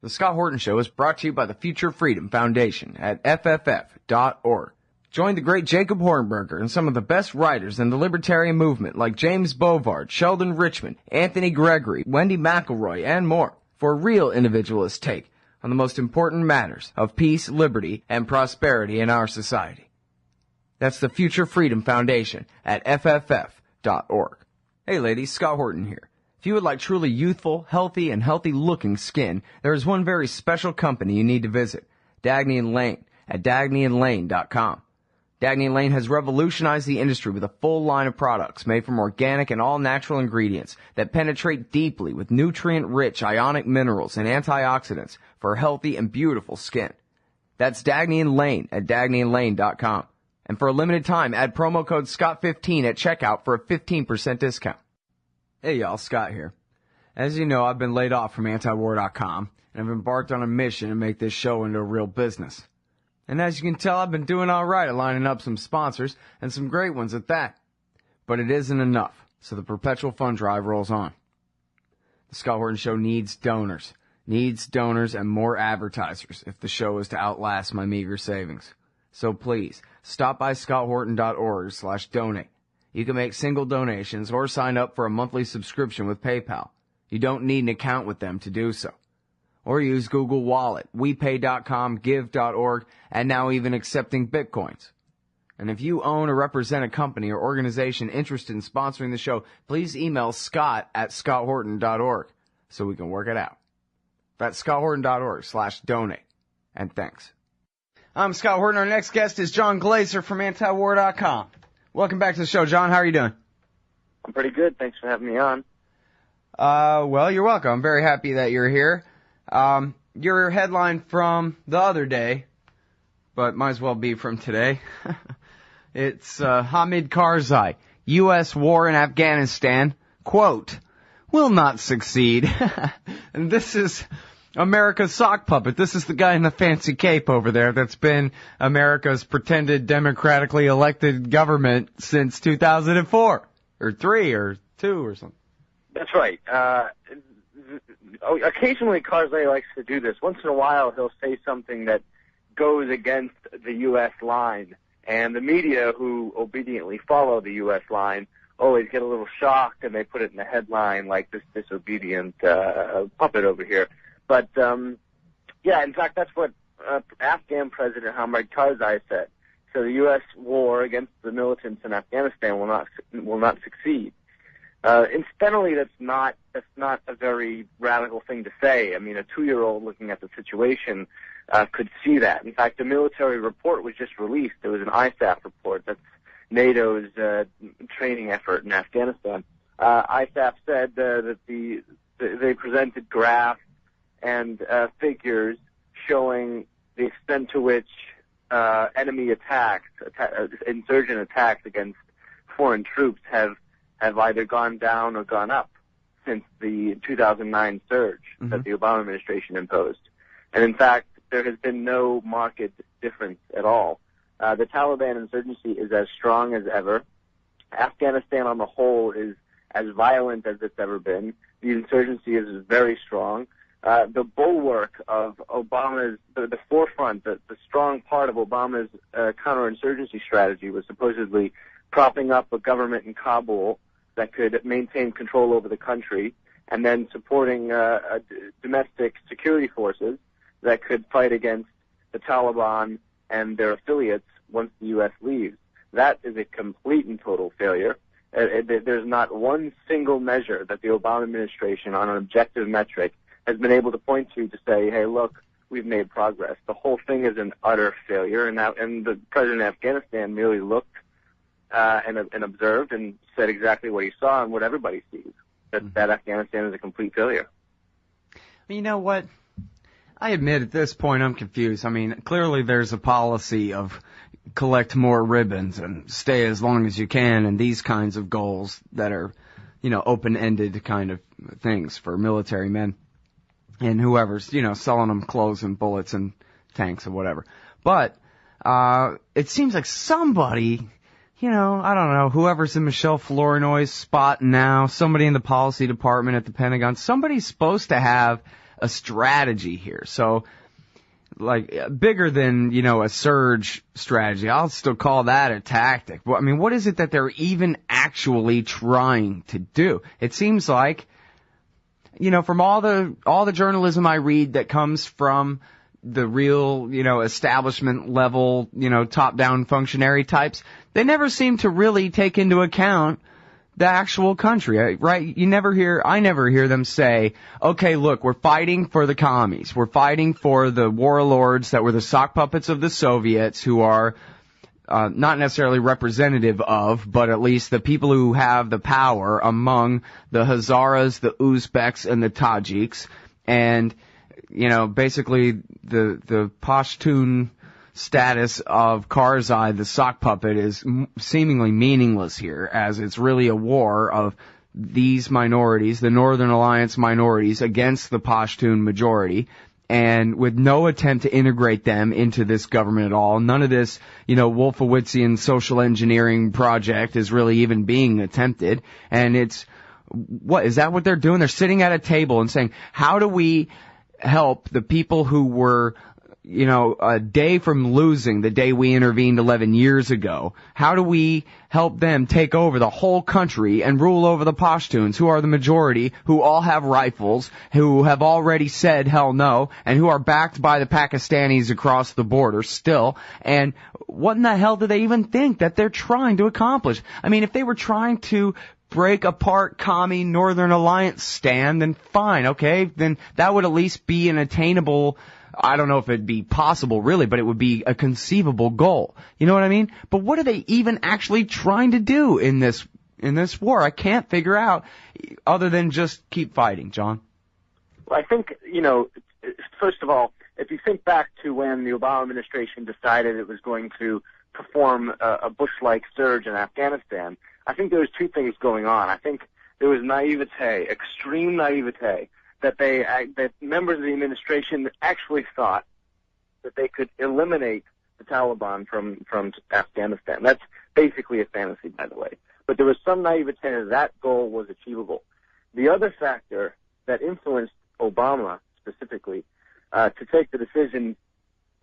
The Scott Horton Show is brought to you by the Future Freedom Foundation at fff.org. Join the great Jacob Hornberger and some of the best writers in the libertarian movement like James Bovard, Sheldon Richman, Anthony Gregory, Wendy McElroy, and more for a real individualist take on the most important matters of peace, liberty, and prosperity in our society. That's the Future Freedom Foundation at fff.org. Hey ladies, Scott Horton here. If you would like truly youthful, healthy, and healthy-looking skin, there is one very special company you need to visit, Dagny & Lane at dagnyandlane.com. Dagny & Lane has revolutionized the industry with a full line of products made from organic and all-natural ingredients that penetrate deeply with nutrient-rich ionic minerals and antioxidants for healthy and beautiful skin. That's Dagny & Lane at dagnyandlane.com. And for a limited time, add promo code SCOTT15 at checkout for a 15% discount. Hey y'all, Scott here. As you know, I've been laid off from antiwar.com, and I've embarked on a mission to make this show into a real business. And as you can tell, I've been doing all right at lining up some sponsors, and some great ones at that. But it isn't enough, so the perpetual fund drive rolls on. The Scott Horton Show needs donors and more advertisers if the show is to outlast my meager savings. So please, stop by scotthorton.org/donate. You can make single donations or sign up for a monthly subscription with PayPal. You don't need an account with them to do so. Or use Google Wallet, WePay.com, Give.org, and now even accepting Bitcoins. And if you own or represent a company or organization interested in sponsoring the show, please email Scott at scotthorton.org so we can work it out. That's scotthorton.org/donate. And thanks. I'm Scott Horton. Our next guest is John Glaser from antiwar.com. Welcome back to the show, John. How are you doing? I'm pretty good. Thanks for having me on. Well, you're welcome. I'm very happy that you're here. Your headline from the other day, but might as well be from today. It's Hamid Karzai, U.S. war in Afghanistan, quote, will not succeed. And this is America's sock puppet. This is the guy in the fancy cape over there that's been America's pretended democratically elected government since 2004, or 3, or 2, or something. That's right. Occasionally Karzai likes to do this. Once in a while he'll say something that goes against the U.S. line, and the media who obediently follow the U.S. line always get a little shocked, and they put it in the headline like this disobedient puppet over here. But, yeah, in fact, that's what Afghan President Hamid Karzai said. So the U.S. war against the militants in Afghanistan will not succeed. Incidentally, that's not a very radical thing to say. I mean, a 2-year-old looking at the situation could see that. In fact, the military report was just released. It was an ISAF report. That's NATO's training effort in Afghanistan. ISAF said that they presented graphs and figures showing the extent to which enemy attacks, insurgent attacks against foreign troops have either gone down or gone up since the 2009 surge that the Obama administration imposed. And in fact, there has been no marked difference at all. The Taliban insurgency is as strong as ever. Afghanistan on the whole is as violent as it's ever been. The insurgency is very strong. The bulwark of Obama's, the forefront, the strong part of Obama's counterinsurgency strategy was supposedly propping up a government in Kabul that could maintain control over the country, and then supporting domestic security forces that could fight against the Taliban and their affiliates once the U.S. leaves. That is a complete and total failure. There's not one single measure that the Obama administration, on an objective metric, has been able to point to say, hey, look, we've made progress. The whole thing is an utter failure, and the president of Afghanistan merely looked and observed and said exactly what he saw and what everybody sees, that Afghanistan is a complete failure. You know what? I admit at this point I'm confused. I mean, clearly there's a policy of collect more ribbons and stay as long as you can and these kinds of goals that are, open-ended kind of things for military men and whoever's, selling them clothes and bullets and tanks or whatever. But it seems like somebody, I don't know, whoever's in Michelle Flournoy's spot now, somebody in the policy department at the Pentagon, somebody's supposed to have a strategy here. So, like, bigger than, a surge strategy. I'll still call that a tactic. Well, I mean, what is it that they're even actually trying to do? It seems like, from all the journalism I read that comes from the real, establishment level, top-down functionary types, they never seem to really take into account the actual country, right? I never hear them say, okay, look, we're fighting for the commies. We're fighting for the warlords that were the sock puppets of the Soviets, who are not necessarily representative of, but at least the people who have the power among the Hazaras, the Uzbeks, and the Tajiks. And, basically the Pashtun status of Karzai, the sock puppet, is seemingly meaningless here, as it's really a war of these minorities, the Northern Alliance minorities, against the Pashtun majority, and with no attempt to integrate them into this government at all. None of this, Wolfowitzian social engineering project is really even being attempted. And is that what they're doing? They're sitting at a table and saying, how do we help the people who were, a day from losing the day we intervened 11 years ago? How do we help them take over the whole country and rule over the Pashtuns, who are the majority, who all have rifles, who have already said hell no, and who are backed by the Pakistanis across the border still? And what in the hell do they even think that they're trying to accomplish? I mean, if they were trying to break apart commie Northern Alliance stand, then fine, okay, then that would at least be an attainable, I don't know if it'd be possible really, but it would be a conceivable goal. You know what I mean? But what are they even actually trying to do in this war? I can't figure out, other than just keep fighting, John. Well, I think, first of all, if you think back to when the Obama administration decided it was going to perform a Bush-like surge in Afghanistan, I think there was two things going on. I think there was naivete, extreme naivete, that members of the administration actually thought that they could eliminate the Taliban from Afghanistan. That's basically a fantasy, by the way. But there was some naivete that that goal was achievable. The other factor that influenced Obama specifically to take the decision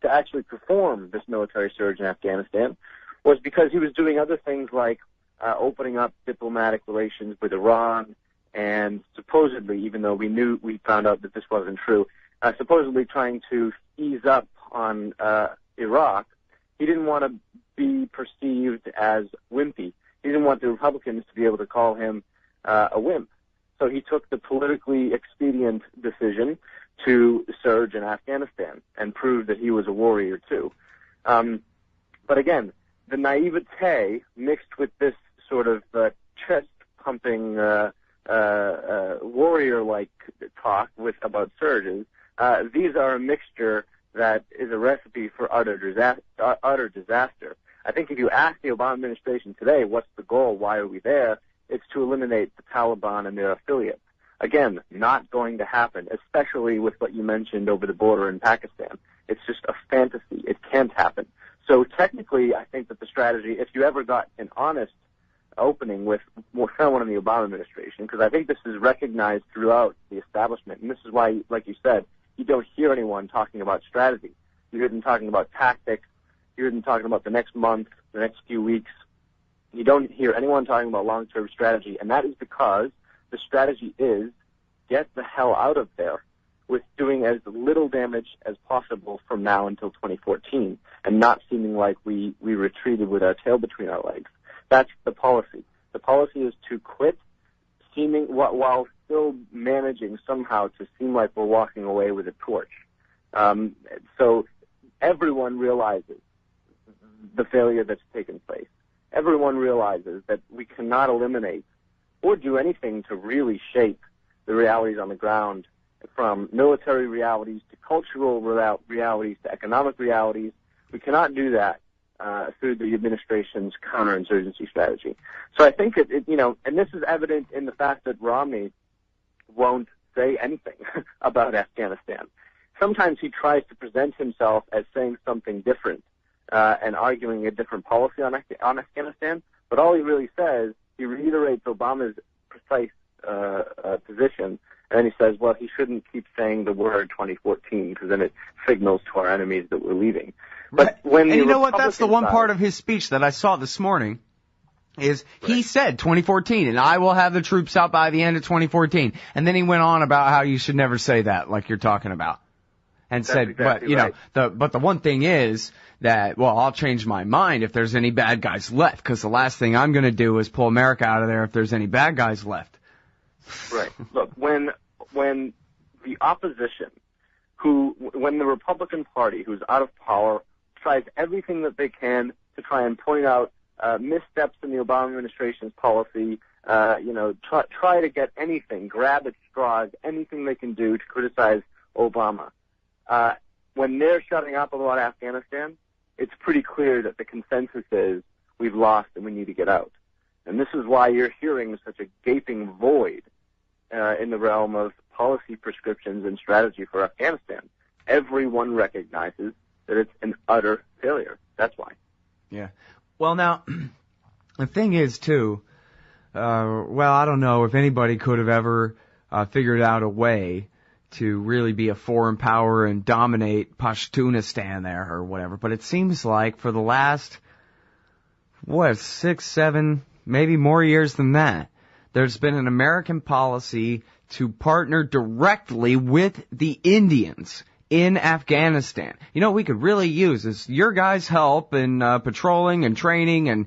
to actually perform this military surge in Afghanistan was because he was doing other things like opening up diplomatic relations with Iran, and supposedly, even though we found out that this wasn't true, supposedly trying to ease up on Iraq. He didn't want to be perceived as wimpy. He didn't want the Republicans to be able to call him a wimp. So he took the politically expedient decision to surge in Afghanistan and prove that he was a warrior too. But again, the naivete mixed with this sort of chest-pumping warrior-like talk about surges, these are a mixture that is a recipe for utter disaster. I think if you ask the Obama administration today, what's the goal, why are we there, it's to eliminate the Taliban and their affiliates. Again, not going to happen, especially with what you mentioned over the border in Pakistan. It's just a fantasy. It can't happen. So technically, I think that the strategy, if you ever got an honest opening with someone in the Obama administration, because I think this is recognized throughout the establishment, and this is why, like you said, you don't hear anyone talking about strategy. You hear them talking about tactics. You hear them talking about the next month, the next few weeks. You don't hear anyone talking about long-term strategy, and that is because the strategy is get the hell out of there with doing as little damage as possible from now until 2014 and not seeming like we retreated with our tail between our legs. That's the policy. The policy is to quit seeming while still managing somehow to seem like we're walking away with a torch. So everyone realizes the failure that's taken place. Everyone realizes that we cannot eliminate or do anything to really shape the realities on the ground, from military realities to cultural realities to economic realities. We cannot do that through the administration's counterinsurgency strategy. So I think and this is evident in the fact that Romney won't say anything about Afghanistan. Sometimes he tries to present himself as saying something different and arguing a different policy on Afghanistan, but all he really says, he reiterates Obama's precise position And he says, well, he shouldn't keep saying the word 2014 because then it signals to our enemies that we're leaving. But when and you know what? That's the one part of his speech that I saw this morning. He said 2014, and I will have the troops out by the end of 2014. And then he went on about how you should never say that, like you're talking about. And said, exactly but the one thing is that, well, I'll change my mind if there's any bad guys left, because the last thing I'm going to do is pull America out of there if there's any bad guys left. Right. Look, when the opposition, when the Republican Party, who's out of power, tries everything that they can to try and point out missteps in the Obama administration's policy, try to get anything, grab at straws, anything they can do to criticize Obama. When they're shutting up about Afghanistan, it's pretty clear that the consensus is we've lost and we need to get out. And this is why you're hearing such a gaping void in the realm of policy prescriptions and strategy for Afghanistan. Everyone recognizes that it's an utter failure. That's why. Yeah. Well, now, the thing is, too, I don't know if anybody could have ever figured out a way to really be a foreign power and dominate Pashtunistan there or whatever, but it seems like for the last, 6, 7, maybe more years than that, there's been an American policy to partner directly with the Indians in Afghanistan. You know, we could really use is your guys' help in patrolling and training and,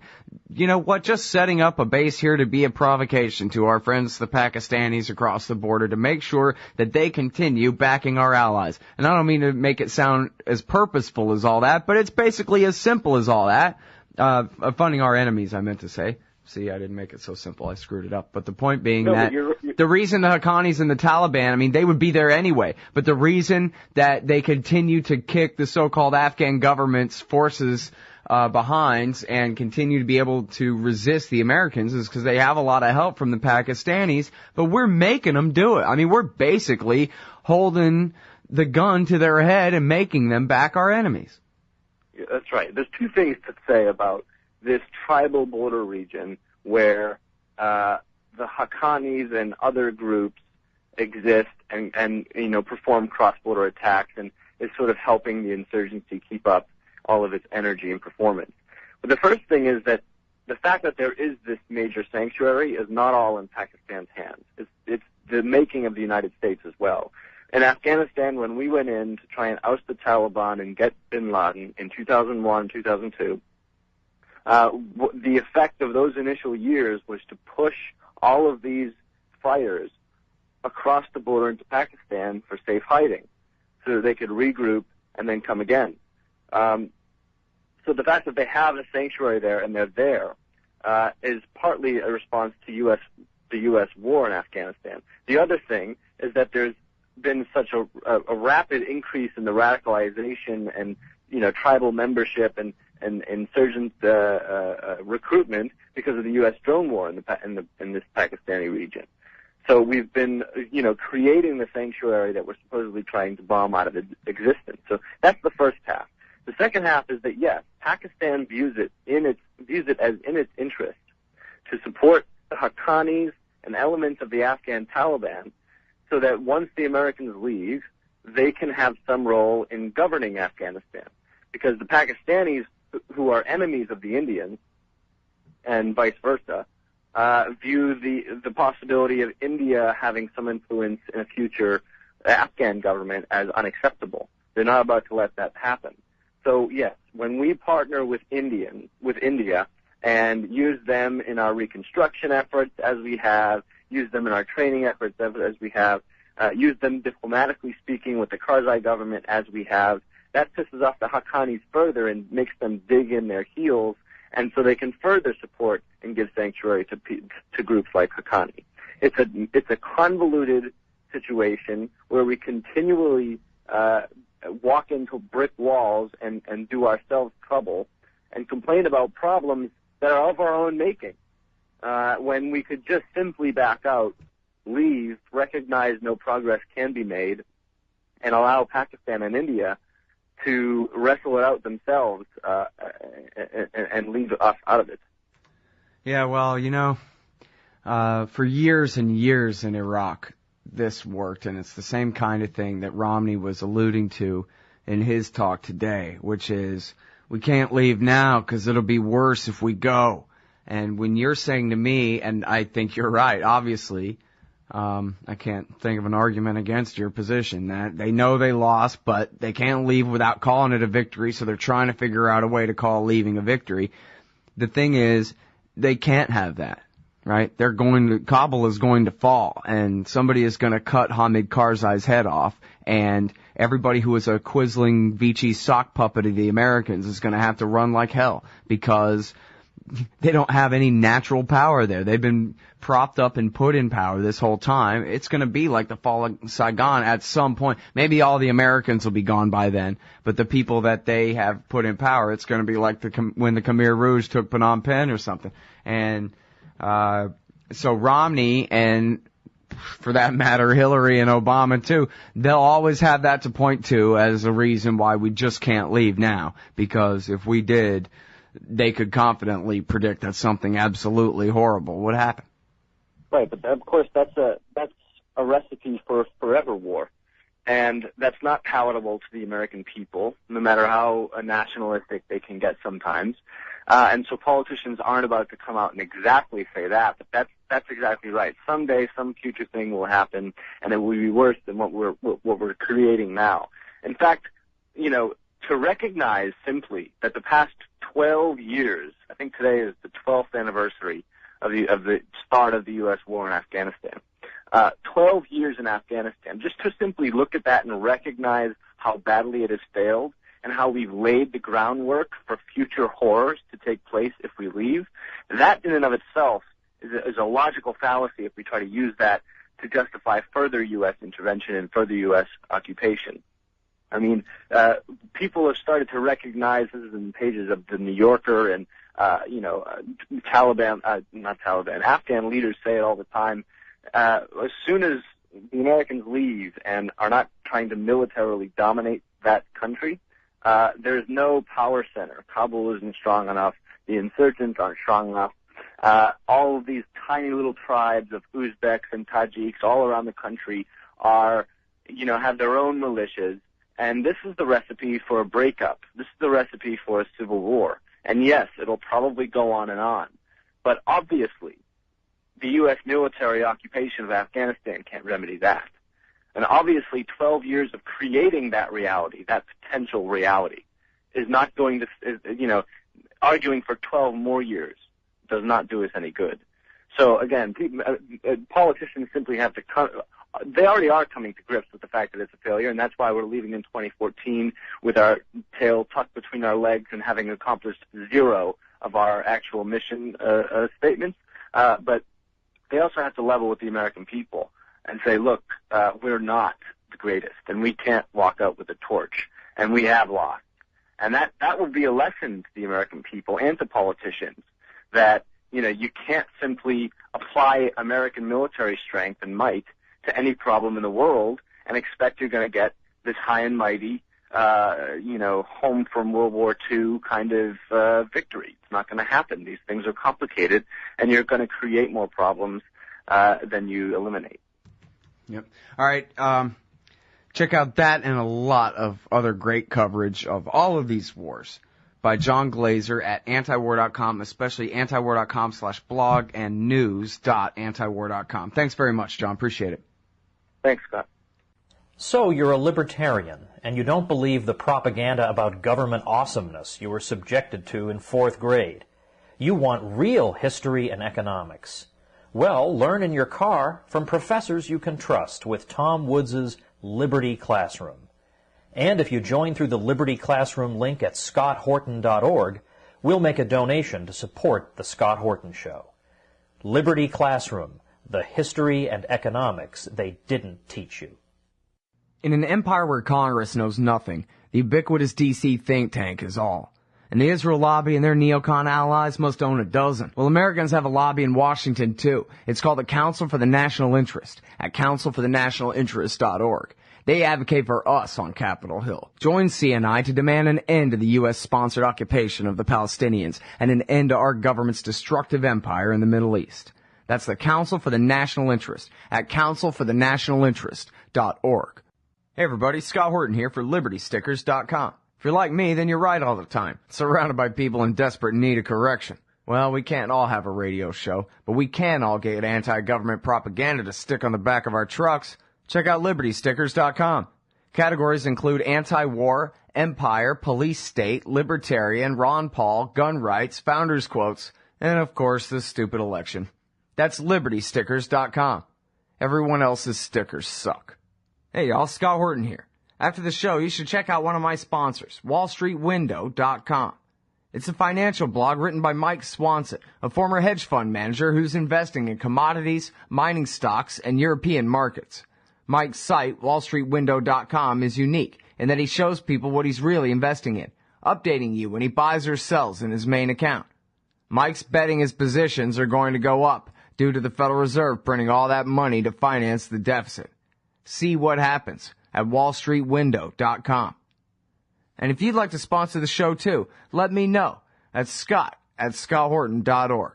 just setting up a base here to be a provocation to our friends, the Pakistanis across the border, to make sure that they continue backing our allies. And I don't mean to make it sound as purposeful as all that, but it's basically as simple as all that. Funding our enemies, I meant to say. See, I didn't make it so simple. I screwed it up. But the point being the reason the Haqqanis and the Taliban, they would be there anyway. But the reason that they continue to kick the so-called Afghan government's forces behind and continue to be able to resist the Americans is because they have a lot of help from the Pakistanis. But we're making them do it. We're basically holding the gun to their head and making them back our enemies. Yeah, that's right. There's two things to say about this tribal border region where the Haqqanis and other groups exist and perform cross-border attacks and is sort of helping the insurgency keep up all of its energy and performance. But the first thing is that the fact that there is this major sanctuary is not all in Pakistan's hands. It's the making of the United States as well. In Afghanistan, when we went in to try and oust the Taliban and get bin Laden in 2001, 2002, the effect of those initial years was to push all of these fighters across the border into Pakistan for safe hiding so that they could regroup and then come again. So the fact that they have a sanctuary there and they're there is partly a response to the U.S. war in Afghanistan. The other thing is that there's been such a rapid increase in the radicalization and tribal membership and insurgent recruitment because of the U.S. drone war in this Pakistani region. So we've been, creating the sanctuary that we're supposedly trying to bomb out of existence. So that's the first half. The second half is that yes, Pakistan views it as in its interest to support the Haqqanis and elements of the Afghan Taliban, so that once the Americans leave, they can have some role in governing Afghanistan, because the Pakistanis, who are enemies of the Indians, and vice versa, view the possibility of India having some influence in a future Afghan government as unacceptable. They're not about to let that happen. So yes, when we partner with India and use them in our reconstruction efforts as we have, use them in our training efforts as we have, use them diplomatically speaking with the Karzai government as we have, that pisses off the Haqqanis further and makes them dig in their heels, and so they can further support and give sanctuary to groups like Haqqani. It's a convoluted situation where we continually walk into brick walls and do ourselves trouble and complain about problems that are of our own making, when we could just simply back out, leave, recognize no progress can be made, and allow Pakistan and India to wrestle it out themselves and leave us out of it. Yeah, well, for years and years in Iraq, this worked, and it's the same kind of thing that Romney was alluding to in his talk today, which is, we can't leave now because it'll be worse if we go. And when you're saying to me, and I think you're right, obviously, I can't think of an argument against your position, that they know they lost, but they can't leave without calling it a victory, so they're trying to figure out a way to call leaving a victory. The thing is, they can't have that, right? Kabul is going to fall, and somebody is going to cut Hamid Karzai's head off, and everybody who is a quisling Vichy sock puppet of the Americans is going to have to run like hell, because they don't have any natural power there. They've been propped up and put in power this whole time. It's going to be like the fall of Saigon at some point. Maybe all the Americans will be gone by then, but the people that they have put in power, it's going to be like when the Khmer Rouge took Phnom Penh or something. And so Romney, and for that matter Hillary and Obama too, they'll always have that to point to as a reason why we just can't leave now, because if we did, they could confidently predict that something absolutely horrible would happen. Right, but of course that's a recipe for forever war, and that's not palatable to the American people, no matter how nationalistic they can get sometimes. And so politicians aren't about to come out and exactly say that, but that's exactly right. Someday, some future thing will happen, and it will be worse than what we're creating now. In fact, to recognize simply that the past 12 years, I think today is the 12th anniversary of the start of the U.S. war in Afghanistan. 12 years in Afghanistan. Just to simply look at that and recognize how badly it has failed and how we've laid the groundwork for future horrors to take place if we leave, that in and of itself is a logical fallacy if we try to use that to justify further U.S. intervention and further U.S. occupation. I mean, people have started to recognize this in pages of the New Yorker and, Afghan leaders say it all the time. As soon as the Americans leave and are not trying to militarily dominate that country, there's no power center. Kabul isn't strong enough. The insurgents aren't strong enough. All of these tiny little tribes of Uzbeks and Tajiks all around the country have their own militias. And this is the recipe for a breakup. This is the recipe for a civil war. And yes, it'll probably go on and on. But obviously, the U.S. military occupation of Afghanistan can't remedy that. And obviously, 12 years of creating that reality, that potential reality, is not going to, arguing for 12 more years does not do us any good. So again, politicians simply have to they already are coming to grips with the fact that it's a failure, and that's why we're leaving in 2014 with our tail tucked between our legs and having accomplished zero of our actual mission statements. But they also have to level with the American people and say, look, we're not the greatest, and we can't walk out with a torch, and we have lost. And that will be a lesson to the American people and to politicians that, you can't simply apply American military strength and might to any problem in the world and expect you're going to get this high and mighty, home from World War II kind of victory. It's not going to happen. These things are complicated, and you're going to create more problems than you eliminate. Yep. All right. Check out that and a lot of other great coverage of all of these wars by John Glaser at antiwar.com, especially antiwar.com/blog and news.antiwar.com. Thanks very much, John. Appreciate it. Thanks, Scott. So you're a libertarian, and you don't believe the propaganda about government awesomeness you were subjected to in 4th grade. You want real history and economics. Well, learn in your car from professors you can trust with Tom Woods' Liberty Classroom. And if you join through the Liberty Classroom link at scotthorton.org, we'll make a donation to support The Scott Horton Show. Liberty Classroom, the history and economics they didn't teach you. In an empire where Congress knows nothing, the ubiquitous D.C. think tank is all. And the Israel lobby and their neocon allies must own a dozen. Well, Americans have a lobby in Washington, too. It's called the Council for the National Interest at councilforthenationalinterest.org. They advocate for us on Capitol Hill. Join CNI to demand an end to the U.S.-sponsored occupation of the Palestinians and an end to our government's destructive empire in the Middle East. That's the Council for the National Interest at councilforthenationalinterest.org. Hey everybody, Scott Horton here for LibertyStickers.com. If you're like me, then you're right all the time, surrounded by people in desperate need of correction. Well, we can't all have a radio show, but we can all get anti-government propaganda to stick on the back of our trucks. Check out LibertyStickers.com. Categories include anti-war, empire, police state, libertarian, Ron Paul, gun rights, founders quotes, and of course the stupid election. That's LibertyStickers.com. Everyone else's stickers suck. Hey y'all, Scott Horton here. After the show, you should check out one of my sponsors, WallStreetWindow.com. It's a financial blog written by Mike Swanson, a former hedge fund manager who's investing in commodities, mining stocks, and European markets. Mike's site, WallStreetWindow.com, is unique in that he shows people what he's really investing in, updating you when he buys or sells in his main account. Mike's betting his positions are going to go up due to the Federal Reserve printing all that money to finance the deficit. See what happens at WallStreetWindow.com. And if you'd like to sponsor the show too, let me know. That's Scott at ScottHorton.org.